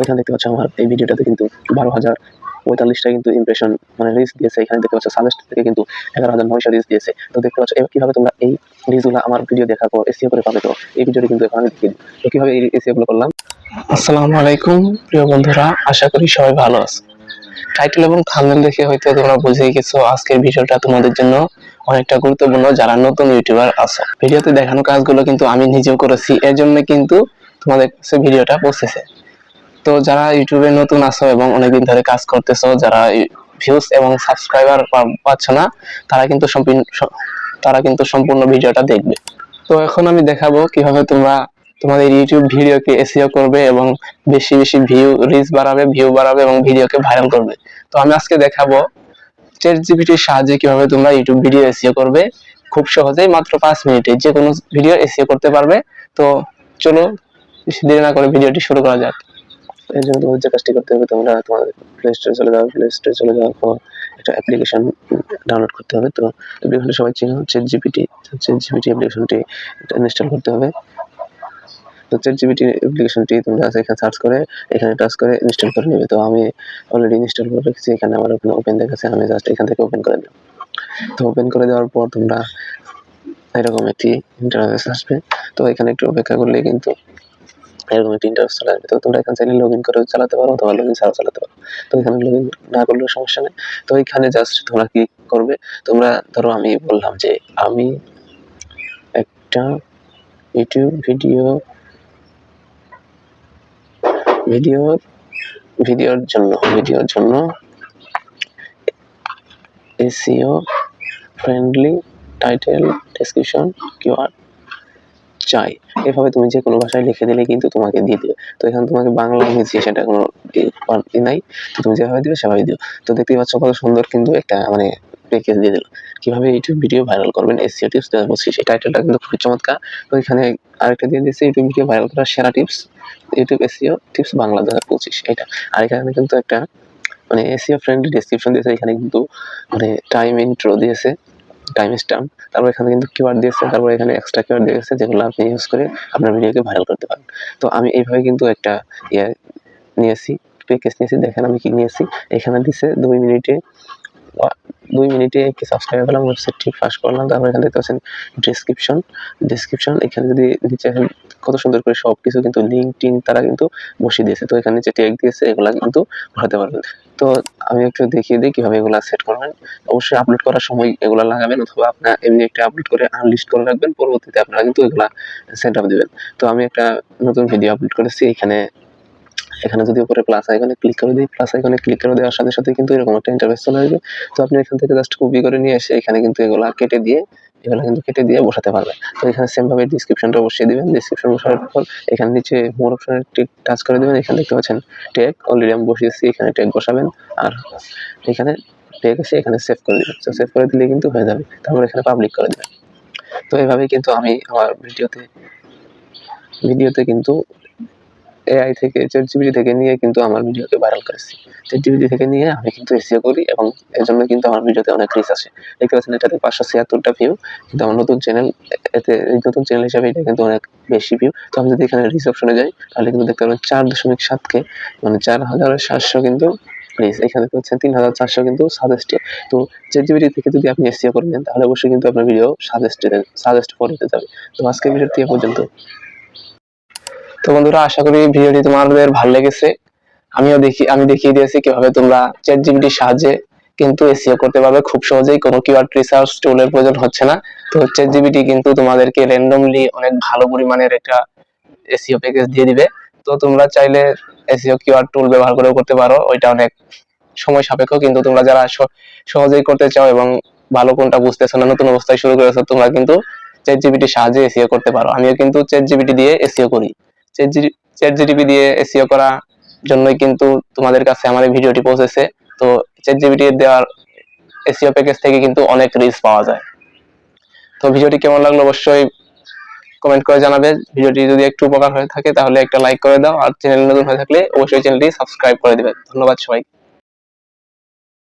এখানে দেখতে পাচ্ছ আমার এই ভিডিওটাতে কিন্তু 12,045টা কিন্তু ইমপ্রেশন মানে রিচ দিয়েছে। এখানে দেখতে পাচ্ছ সাজেস্ট থেকে কিন্তু 11,900 রিচ দিয়েছে। তো দেখতে পাচ্ছ এবার কিভাবে তোমরা এই রিচগুলো আমার ভিডিও দেখার পর এসইও করে পাবে। তো এই ভিডিওটি কিন্তু এখন আমি দেখিয়ে দিই তো কিভাবে এই এসইও গুলো করলাম। আসসালামু আলাইকুম প্রিয় বন্ধুরা, আশা করি সবাই ভালো আছে। টাইটেল এবং থাম্বনেল দেখে হয়তো তোমরা বুঝেই গেছো আজকের ভিডিওটা তোমাদের জন্য অনেকটা গুরুত্বপূর্ণ যারা নতুন ইউটিউবার আছো। ভিডিওতে দেখানো কাজগুলো কিন্তু আমি নিজেও করেছি, এর জন্য কিন্তু তোমাদের কাছে ভিডিওটা পৌঁছেছে। তো যারা ইউটিউবে নতুন আছো এবং অনেকদিন ধরে কাজ করতেছো, যারা ভিউজ এবং সাবস্ক্রাইবার পাচ্ছ না, তারা কিন্তু সম্পূর্ণ ভিডিওটা দেখবে। তো এখন আমি দেখাবো কিভাবে তোমরা তোমাদের ইউটিউব ভিডিওকে এসইও করবে এবং বেশি বেশি ভিউ বাড়াবে এবং ভিডিওকে ভাইরাল করবে। তো আমি আজকে দেখাবো চ্যাটজিপিটির সাহায্যে কিভাবে তোমরা ইউটিউব ভিডিও এসইও করবে খুব সহজেই, মাত্র 5 মিনিটে যে কোনো ভিডিও এসইও করতে পারবে। তো চলো দেরি না করে ভিডিওটি শুরু করা যাক। এর জন্য তোমাদের যে কাজটি করতে হবে, তোমরা তোমাদের প্লে স্টোরে চলে যাও। প্লে স্টোরে চলে যাওয়ার পর একটা অ্যাপ্লিকেশন ডাউনলোড করতে হবে। তো অ্যাপ্লিকেশনটি সবাই চেনো, চ্যাটজিপিটি অ্যাপ্লিকেশনটি ইনস্টল করতে হবে। তো চ্যাটজিপিটি অ্যাপ্লিকেশনটি তোমরা এখানে সার্চ করে এখানে টাচ করে ইনস্টল করে নেবে। তো আমি অলরেডি ইনস্টল করে রেখেছি, এখানে আমার ওখানে ওপেন দেখাচ্ছে, আমি জাস্ট এখান থেকে ওপেন করে দিলাম। তো ওপেন করে দেওয়ার পর তোমরা এরকম একটি ইন্টারফেস আসবে। তো এখানে একটু অপেক্ষা করলে কিন্তু এরকম একটি ইন্টারফেস চলে আসবে। তো তোমরা এখানে চাইলে লগ ইন করে চালাতে পারো অথবা লগ ইন ছাড়াও চালাতে পারো। তো এখানে লগ ইন না করলেও সমস্যা নেই। তো এখানে জাস্ট তোমরা কি করবে, তোমরা ধরো আমি বললাম যে আমি একটা ইউটিউব ভিডিওর জন্য SEO friendly title description keyword চাই। এভাবে তুমি যে কোনো ভাষায় লিখে দিলে কিন্তু তোমাকে দিয়ে দিবে। তো এখানে তোমাকে বাংলা ইংরেজি সেটা কোনো নাই, তো তুমি যেভাবে দিবে সেভাবে দিও। তো দেখতেই পাচ্ছ কত সুন্দর কিন্তু একটা মানে প্যাকেজ দিয়ে দিল কিভাবে ইউটিউব ভিডিও ভাইরাল করবেন এসইও টিপস 2025। এই টাইটেলটা কিন্তু খুবই চমৎকার। তো এখানে আরেকটা দিয়ে দিয়েছে ইউটিউব ভিডিও ভাইরাল করার সেরা tips, YouTube SEO tips Bangla 2025 এটা। আর এখানে কিন্তু একটা মানে এসইও ফ্রেন্ডলি ডেসক্রিপশন দিয়েছে, এখানে কিন্তু মানে টাইম ইন্ট্রো দিয়েছে, টাইম স্ট্যাম্প, তারপর এখানে কিন্তু কিওয়ার্ড দিয়েছে, তারপর এখানে এক্সট্রা কিওয়ার্ড দিয়েছে যেগুলো আপনি ইউজ করে আপনার ভিডিওকে ভাইরাল করতে পারেন। তো আমি এইভাবে কিন্তু একটা নিয়েছি, প্যাকেজ নিয়েছি। দেখেন আমি কি নিয়েছি, এখানে দিছে 2 মিনিটে একটি সাবস্ক্রাইব করলাম, ওয়েবসাইটটি ফাঁস করলাম। তারপর এখানে দেখতে পাচ্ছেন ডেসক্রিপশন, এখানে যদি নিচে কত সুন্দর করে সবকিছু কিন্তু লিঙ্ক তারা কিন্তু বসিয়ে দিয়েছে। তো এখানে যে ট্যাগ দিয়েছে এগুলা কিন্তু ভরাতে পারবেন। তো আমি একটু দেখিয়ে দিই কিভাবে এগুলা সেট করবেন। অবশ্যই আপলোড করার সময় এগুলা লাগাবেন অথবা আপনার এমনি একটা আপলোড করে আনলিস্ট করে রাখবেন, পরবর্তীতে আপনারা কিন্তু এগুলা সেট আপ দিবেন। তো আমি একটা নতুন ভিডিও আপলোড করেছি, এখানে যদি উপরে প্লাস আইকনে ক্লিক করে দিই, প্লাস আইকনে ক্লিক করে দেওয়ার সাথে সাথে কিন্তু এরকম একটা ইন্টারফেস চলে আসবে। তো আপনি এখান থেকে জাস্ট কপি করে নিয়ে এসে এখানে কিন্তু এগুলা কেটে দিয়ে বসাতে পারবেন। তো এখানে সেম ভাবে ডিসক্রিপশনটা বসিয়ে দিবেন। ডিসক্রিপশন বসানোর পর এখানে নিচে মোর অপশনে টাচ করে দিবেন। এখানে দেখতে পাচ্ছেন ট্যাগ অলরেডি আমি বসিয়েছি, এখানে ট্যাগ বসাবেন আর এখানে ট্যাগ এসে এখানে সেভ করে দিবেন। তো সেভ করে দিলে কিন্তু হয়ে যাবে। তারপর এখানে পাবলিক করে দিবেন। তো এভাবেই কিন্তু আমি আমার ভিডিওতে কিন্তু এআই থেকে চ্যাটজিপিটি থেকে নিয়ে কিন্তু আমার ভিডিওকে ভাইরাল করেছি। চ্যাটজিপিটি থেকে নিয়ে আমি কিন্তু এসইও করি এবং এর জন্য কিন্তু আমার ভিডিওতে অনেক রিচ আসে। দেখতে পাচ্ছেন এটাতে 576টা ভিউ, কিন্তু আমার নতুন চ্যানেল, এতে নতুন চ্যানেল হিসাবে এটা কিন্তু অনেক বেশি ভিউ। তো আমি যদি এখানে রিচ অপশনে যাই তাহলে কিন্তু দেখতে পাবেন 4.7K মানে 4,700 কিন্তু রিচ। এখানে দেখতে পাচ্ছেন 3,400 কিন্তু সাজেস্টেড। তো চ্যাটজিপিটি থেকে যদি আপনি এসইও করে নেন তাহলে অবশ্যই কিন্তু আপনার ভিডিও সাজেস্ট ফর হতে যাবে। তো আজকের ভিডিওটি এ পর্যন্ত। তো বন্ধুরা, আশা করি ভিডিওটি তোমাদের ভালো লেগেছে। আমি দেখিয়ে দিয়েছি কিভাবে তোমরা চ্যাটজিপিটির সাহায্যে কিন্তু এসইও করতে পারবে খুব সহজেই, কোনো কিওয়ার্ড রিসার্চ টুলের প্রয়োজন হচ্ছে না। তো চ্যাটজিপিটি কিন্তু তোমাদেরকে র্যান্ডমলি অনেক ভালো পরিমাণের একটা এসইও প্যাকেজ দিয়ে দিবে। তো তোমরা চাইলে এসইও কিওয়ার্ড টুল ব্যবহার করেও করতে পারো, ওইটা অনেক সময় সাপেক্ষ। কিন্তু তোমরা যারা সহজেই করতে চাও এবং ভালো কোনটা বুঝতেছো না, নতুন অবস্থায় শুরু করেছো, তোমরা কিন্তু চ্যাটজিপিটির সাহায্যে এসইও করতে পারো। আমিও কিন্তু চ্যাটজিপিটি দিয়ে এসইও করি। চ্যাটজিপিটি দিয়ে এসইও করার জন্যই কিন্তু তোমাদের কাছে আমার এই ভিডিওটি পৌঁছেছে। তো চ্যাটজিপিটি দেওয়ার এসইও প্যাকেজ থেকে কিন্তু অনেক রিচ পাওয়া যায়। তো ভিডিওটি কেমন লাগলো অবশ্যই কমেন্ট করে জানাবে। ভিডিওটি যদি একটু উপকার হয়ে থাকে তাহলে একটা লাইক করে দাও, আর চ্যানেল নতুন হয়ে থাকলে অবশ্যই চ্যানেলটি সাবস্ক্রাইব করে দিবে। ধন্যবাদ সবাই।